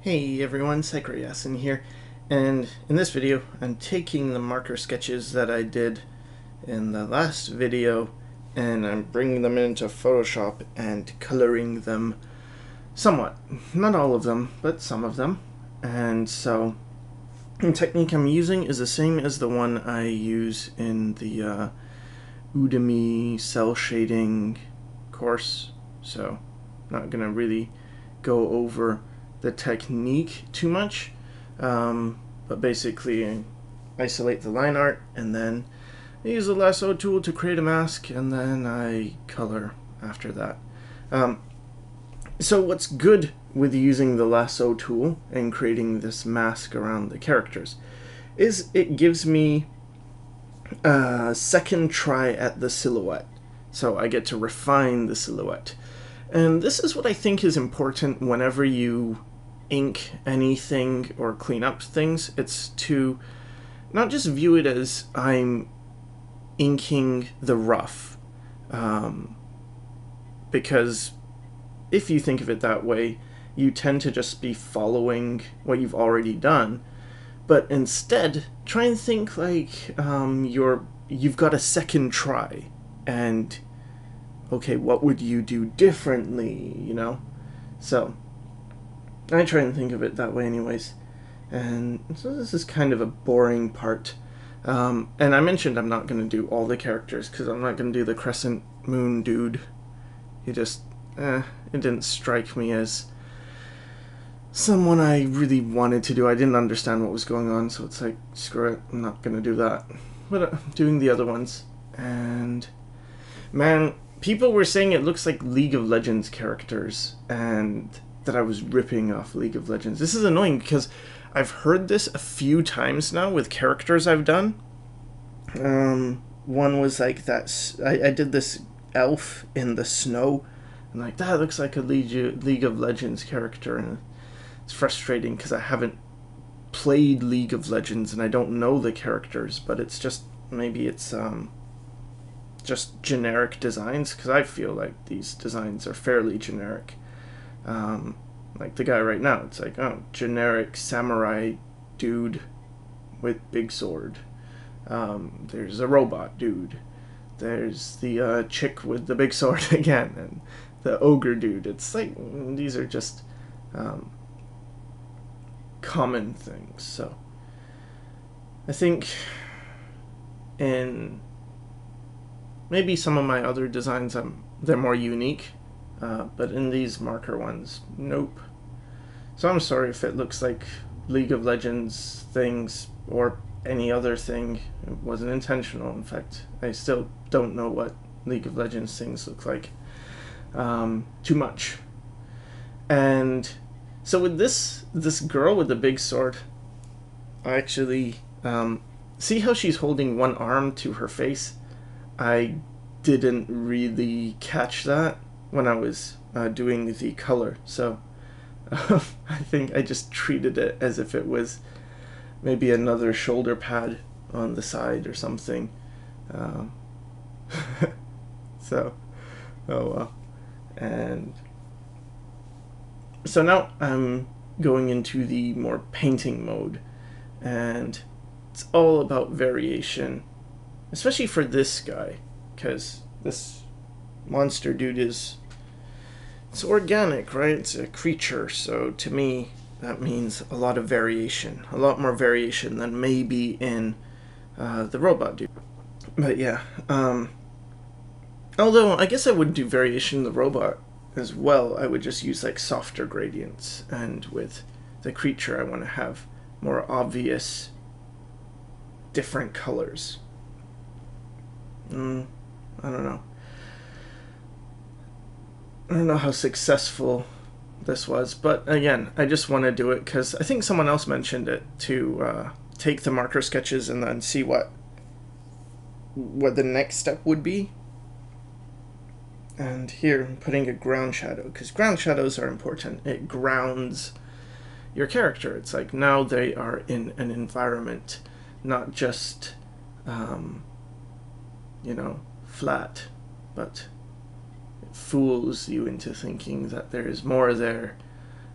Hey everyone, Yasin here, and in this video I'm taking the marker sketches that I did in the last video and I'm bringing them into Photoshop and coloring them somewhat. Not all of them, but some of them. And so the technique I'm using is the same as the one I use in the Udemy cel shading course, so I'm not gonna really go over the technique too much, but basically isolate the line art and then I use the lasso tool to create a mask and then I color after that. So what's good with using the lasso tool and creating this mask around the characters is it gives me a second try at the silhouette. So I get to refine the silhouette. And this is what I think is important whenever you ink anything or clean up things. It's to not just view it as I'm inking the rough, because if you think of it that way, you tend to just be following what you've already done. But instead, try and think like you've got a second try, and okay, what would you do differently, you know? So I try and think of it that way anyways. And so this is kind of a boring part. And I mentioned I'm not going to do all the characters because I'm not going to do the crescent moon dude. He just, it didn't strike me as someone I really wanted to do. I didn't understand what was going on, so it's like, screw it, I'm not going to do that. But I'm doing the other ones. And man, people were saying it looks like League of Legends characters, and that I was ripping off League of Legends. This is annoying because I've heard this a few times now with characters I've done. One was like that. I did this elf in the snow, and like that looks like a League of Legends character, and it's frustrating because I haven't played League of Legends and I don't know the characters, but it's just maybe it's just generic designs, because I feel like these designs are fairly generic. Like the guy right now, it's like, oh, generic samurai dude with big sword. There's a robot dude. There's the chick with the big sword again, and the ogre dude. It's like, these are just common things. So I think in maybe some of my other designs they're more unique, but in these marker ones, nope. So I'm sorry if it looks like League of Legends things or any other thing. It wasn't intentional. In fact, I still don't know what League of Legends things look like too much. And so with this girl with the big sword, I actually see how she's holding one arm to her face. I didn't really catch that when I was doing the color, so I think I just treated it as if it was maybe another shoulder pad on the side or something. So, oh well. And so now I'm going into the more painting mode, and it's all about variation, especially for this guy, because this monster dude it's organic, right? It's a creature, so to me that means a lot of variation, a lot more variation than maybe in the robot dude. But yeah, although I guess I would do variation in the robot as well. I would just use like softer gradients, and with the creature I want to have more obvious different colors. I don't know. I don't know how successful this was, but again, I just want to do it because I think someone else mentioned it, to take the marker sketches and then see what the next step would be. And here I'm putting a ground shadow, because ground shadows are important. It grounds your character. It's like now they are in an environment, not just you know, flat, but it fools you into thinking that there is more there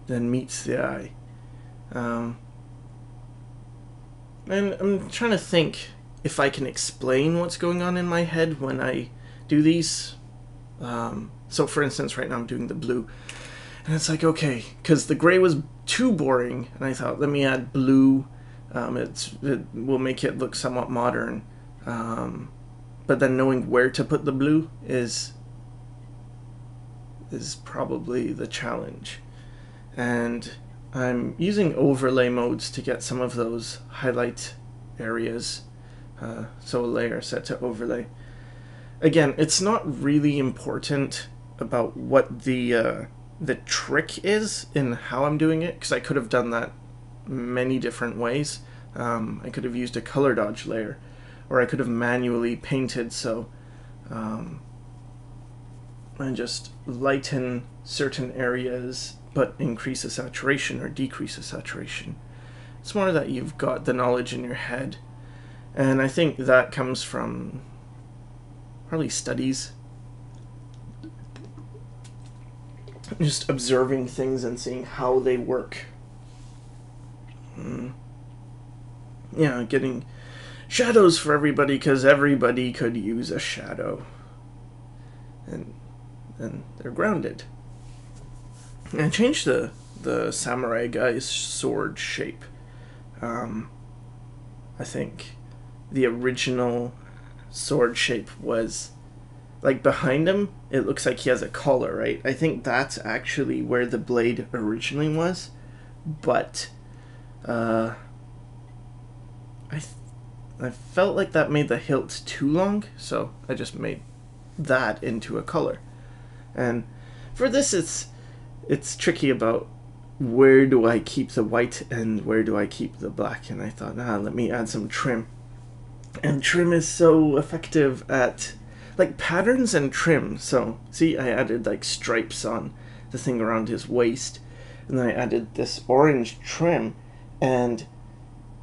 than meets the eye. And I'm trying to think if I can explain what's going on in my head when I do these. So for instance, right now I'm doing the blue, and it's like, okay, because the gray was too boring, and I thought, let me add blue. It will make it look somewhat modern. But then knowing where to put the blue is probably the challenge. And I'm using overlay modes to get some of those highlight areas. So a layer set to overlay. Again, it's not really important about what the trick is in how I'm doing it, because I could have done that many different ways. I could have used a color dodge layer, or I could have manually painted so I just lighten certain areas but increase the saturation or decrease the saturation. It's more that you've got the knowledge in your head, and I think that comes from probably studies, just observing things and seeing how they work. Yeah, getting shadows for everybody, because everybody could use a shadow, and they're grounded. And I changed the samurai guy's sword shape. I think the original sword shape was like behind him, it looks like he has a collar, right? I think that's actually where the blade originally was, but I felt like that made the hilt too long, so I just made that into a color. And for this, it's tricky about where do I keep the white and where do I keep the black, and I thought, let me add some trim. And trim is so effective at like patterns and trim. So see, I added like stripes on the thing around his waist, and then I added this orange trim, and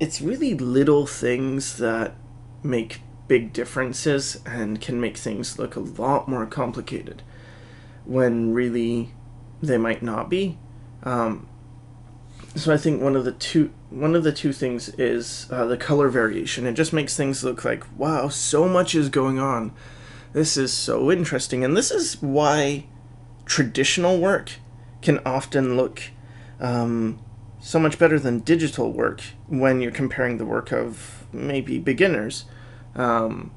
it's really little things that make big differences and can make things look a lot more complicated when really they might not be. So I think one of the two things is the color variation. It just makes things look like, wow, so much is going on. This is so interesting, and this is why traditional work can often look so much better than digital work when you're comparing the work of maybe beginners. And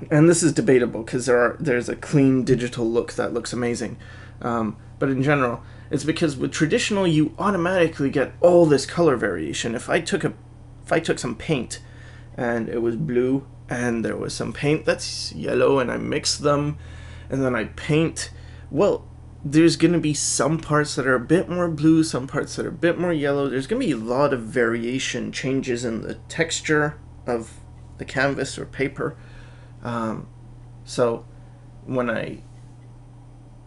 this is debatable, because there's a clean digital look that looks amazing. But in general, it's because with traditional you automatically get all this color variation. If I took some paint and it was blue and there was some paint that's yellow and I mixed them and then I paint, well, there's going to be some parts that are a bit more blue, some parts that are a bit more yellow. There's going to be a lot of variation, changes in the texture of the canvas or paper. So when I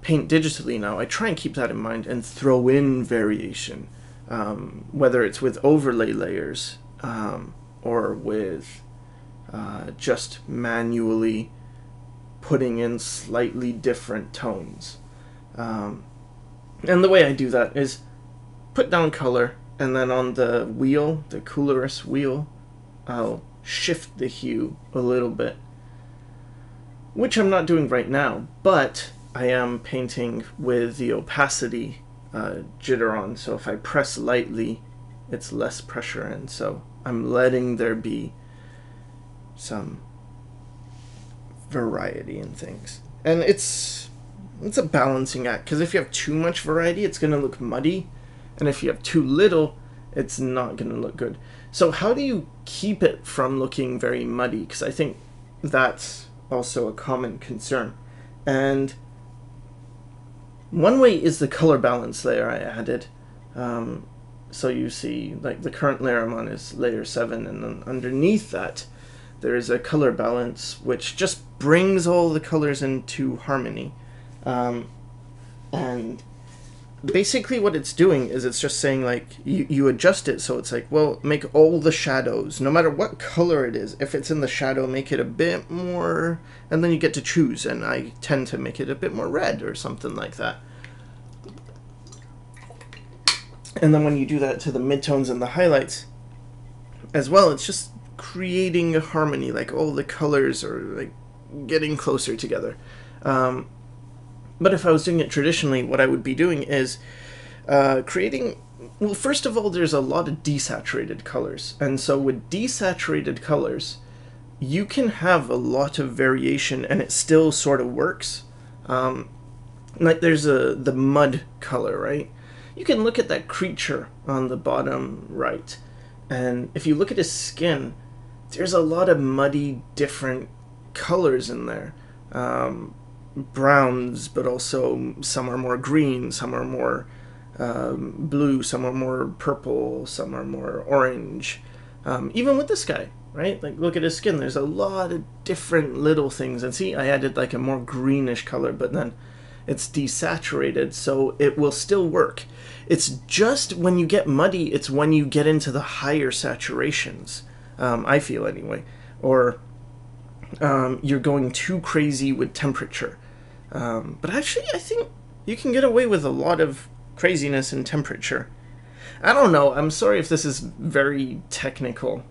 paint digitally now, I try and keep that in mind and throw in variation, whether it's with overlay layers or with just manually putting in slightly different tones. And the way I do that is put down color, and then on the wheel, the Coloris wheel, I'll shift the hue a little bit, which I'm not doing right now, but I am painting with the opacity jitter on, so if I press lightly, it's less pressure, and so I'm letting there be some variety in things. And it's a balancing act, because if you have too much variety, it's going to look muddy, and if you have too little, it's not going to look good. So how do you keep it from looking very muddy? Because I think that's also a common concern. And one way is the color balance layer I added. So you see, like, the current layer I'm on is layer 7, and then underneath that there is a color balance which just brings all the colors into harmony. And basically what it's doing is it's just saying, like, you adjust it so it's like, well, make all the shadows, no matter what color it is, if it's in the shadow, make it a bit more, and then you get to choose, and I tend to make it a bit more red or something like that. And then when you do that to the midtones and the highlights as well, it's just creating a harmony, like all the colors are like getting closer together. But if I was doing it traditionally, what I would be doing is creating, well, first of all, there's a lot of desaturated colors. And so with desaturated colors, you can have a lot of variation and it still sort of works. Like there's the mud color, right? You can look at that creature on the bottom right, and if you look at his skin, there's a lot of muddy, different colors in there. Browns, but also some are more green, some are more blue, some are more purple, some are more orange. Even with this guy, right? Like, look at his skin. There's a lot of different little things. And see, I added like a more greenish color, but then it's desaturated, so it will still work. It's just when you get muddy, it's when you get into the higher saturations, I feel anyway. Or you're going too crazy with temperature. But actually, I think you can get away with a lot of craziness in temperature. I don't know. I'm sorry if this is very technical.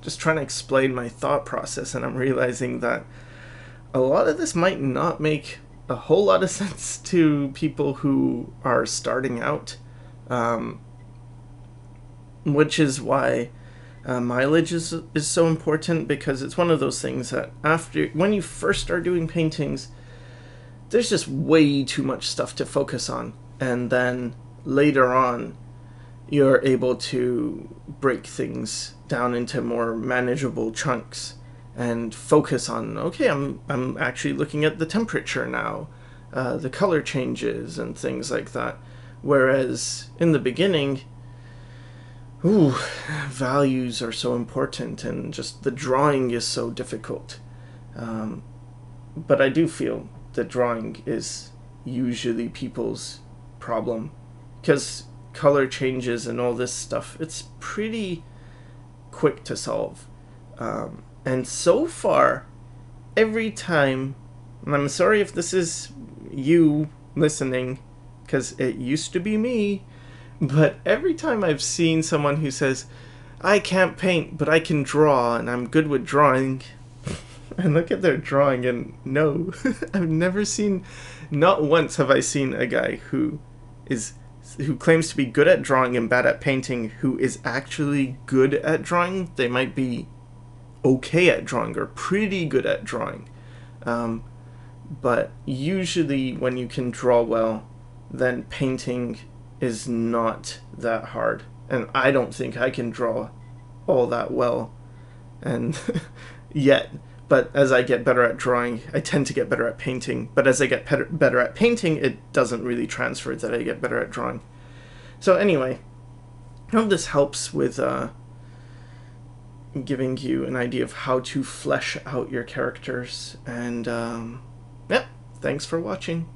Just trying to explain my thought process, and I'm realizing that a lot of this might not make a whole lot of sense to people who are starting out, which is why mileage is so important, because it's one of those things that when you first start doing paintings, there's just way too much stuff to focus on, and then later on you're able to break things down into more manageable chunks and focus on, okay, I'm actually looking at the temperature now, the color changes and things like that. Whereas in the beginning, values are so important, and just the drawing is so difficult. But I do feel that drawing is usually people's problem, because color changes and all this stuff, it's pretty quick to solve. And so far, every time, and I'm sorry if this is you listening, because it used to be me, but every time I've seen someone who says, I can't paint, but I can draw, and I'm good with drawing, I look at their drawing and no, I've never seen, not once have I seen a guy who claims to be good at drawing and bad at painting, who is actually good at drawing. They might be okay at drawing or pretty good at drawing, but usually when you can draw well, then painting is not that hard. And I don't think I can draw all that well, and yet. But as I get better at drawing, I tend to get better at painting. But as I get better at painting, it doesn't really transfer that I get better at drawing. So anyway, I hope this helps with giving you an idea of how to flesh out your characters. And yeah, thanks for watching.